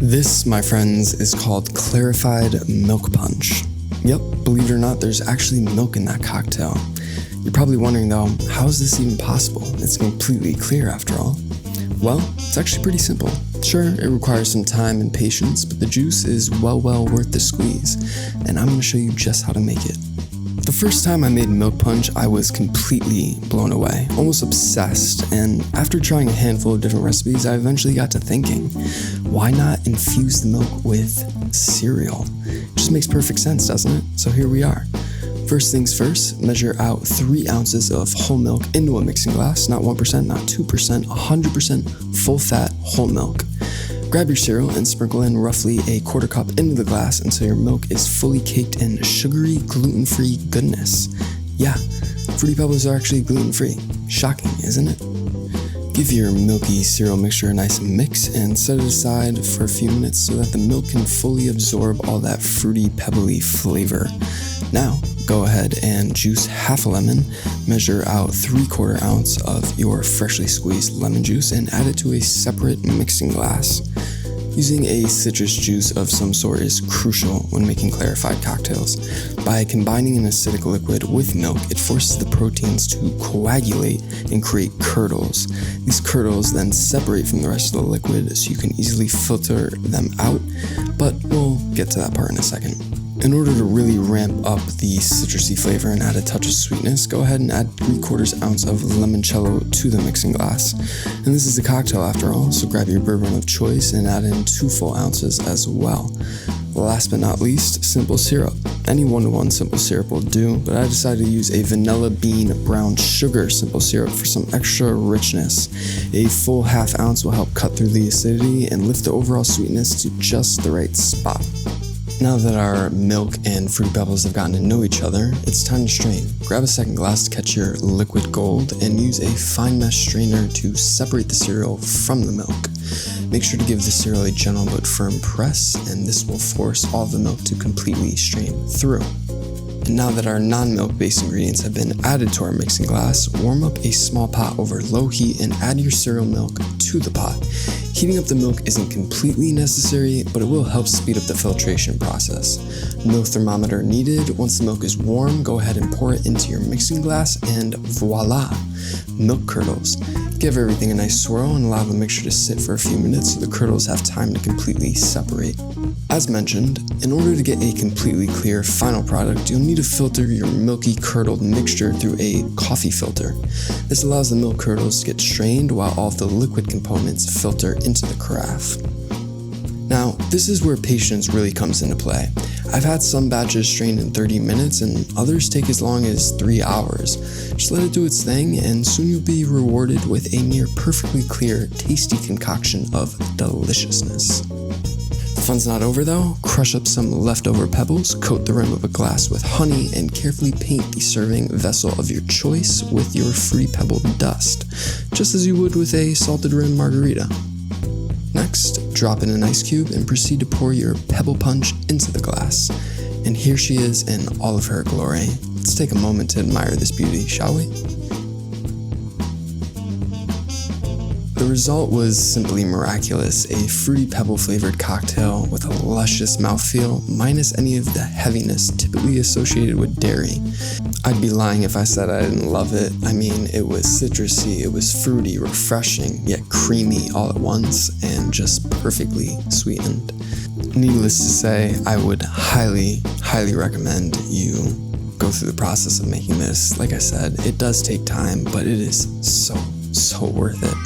This, my friends, is called Clarified Milk Punch. Yep, believe it or not, there's actually milk in that cocktail. You're probably wondering though, how is this even possible? It's completely clear after all. Well, it's actually pretty simple. Sure, it requires some time and patience, but the juice is well worth the squeeze, and I'm going to show you just how to make it. The first time I made milk punch, I was completely blown away, almost obsessed, and after trying a handful of different recipes, I eventually got to thinking, why not infuse the milk with cereal? It just makes perfect sense, doesn't it? So here we are. First things first, measure out 3 ounces of whole milk into a mixing glass, not 1%, not 2%, 100% full fat whole milk. Grab your cereal and sprinkle in roughly a 1/4 cup into the glass until your milk is fully caked in sugary, gluten-free goodness. Yeah, Fruity Pebbles are actually gluten-free. Shocking, isn't it? Give your milky cereal mixture a nice mix and set it aside for a few minutes so that the milk can fully absorb all that fruity, pebbly flavor. Now, go ahead and juice half a lemon, measure out 3/4 ounce of your freshly squeezed lemon juice and add it to a separate mixing glass. Using a citrus juice of some sort is crucial when making clarified cocktails. By combining an acidic liquid with milk, it forces the proteins to coagulate and create curdles. These curdles then separate from the rest of the liquid so you can easily filter them out, but we'll get to that part in a second. In order to really ramp up the citrusy flavor and add a touch of sweetness, go ahead and add 3/4 ounce of limoncello to the mixing glass. And this is a cocktail after all, so grab your bourbon of choice and add in 2 full ounces as well. Last but not least, simple syrup. Any 1-to-1 simple syrup will do, but I decided to use a vanilla bean brown sugar simple syrup for some extra richness. A full 1/2 ounce will help cut through the acidity and lift the overall sweetness to just the right spot. Now that our milk and Fruity Pebbles have gotten to know each other, it's time to strain. Grab a second glass to catch your liquid gold and use a fine mesh strainer to separate the cereal from the milk. Make sure to give the cereal a gentle but firm press, and this will force all of the milk to completely strain through. And now that our non-milk based ingredients have been added to our mixing glass, warm up a small pot over low heat and add your cereal milk to the pot. Heating up the milk isn't completely necessary, but it will help speed up the filtration process. No thermometer needed. Once the milk is warm, go ahead and pour it into your mixing glass and voila, milk curdles. Give everything a nice swirl and allow the mixture to sit for a few minutes so the curdles have time to completely separate. As mentioned, in order to get a completely clear final product, you'll need to filter your milky curdled mixture through a coffee filter. This allows the milk curdles to get strained while all of the liquid components filter into the carafe. Now, this is where patience really comes into play. I've had some batches strained in 30 minutes and others take as long as 3 hours. Just let it do its thing and soon you'll be rewarded with a near perfectly clear, tasty concoction of deliciousness. The fun's not over though. Crush up some leftover pebbles, coat the rim of a glass with honey, and carefully paint the serving vessel of your choice with your Fruity Pebble dust, just as you would with a salted rim margarita. Next, drop in an ice cube and proceed to pour your pebble punch into the glass. And here she is in all of her glory. Let's take a moment to admire this beauty, shall we? The result was simply miraculous, a Fruity Pebble flavored cocktail with a luscious mouthfeel, minus any of the heaviness typically associated with dairy. I'd be lying if I said I didn't love it. I mean, it was citrusy, it was fruity, refreshing, yet creamy all at once, and just perfectly sweetened. Needless to say, I would highly recommend you go through the process of making this. Like I said, it does take time, but it is so worth it.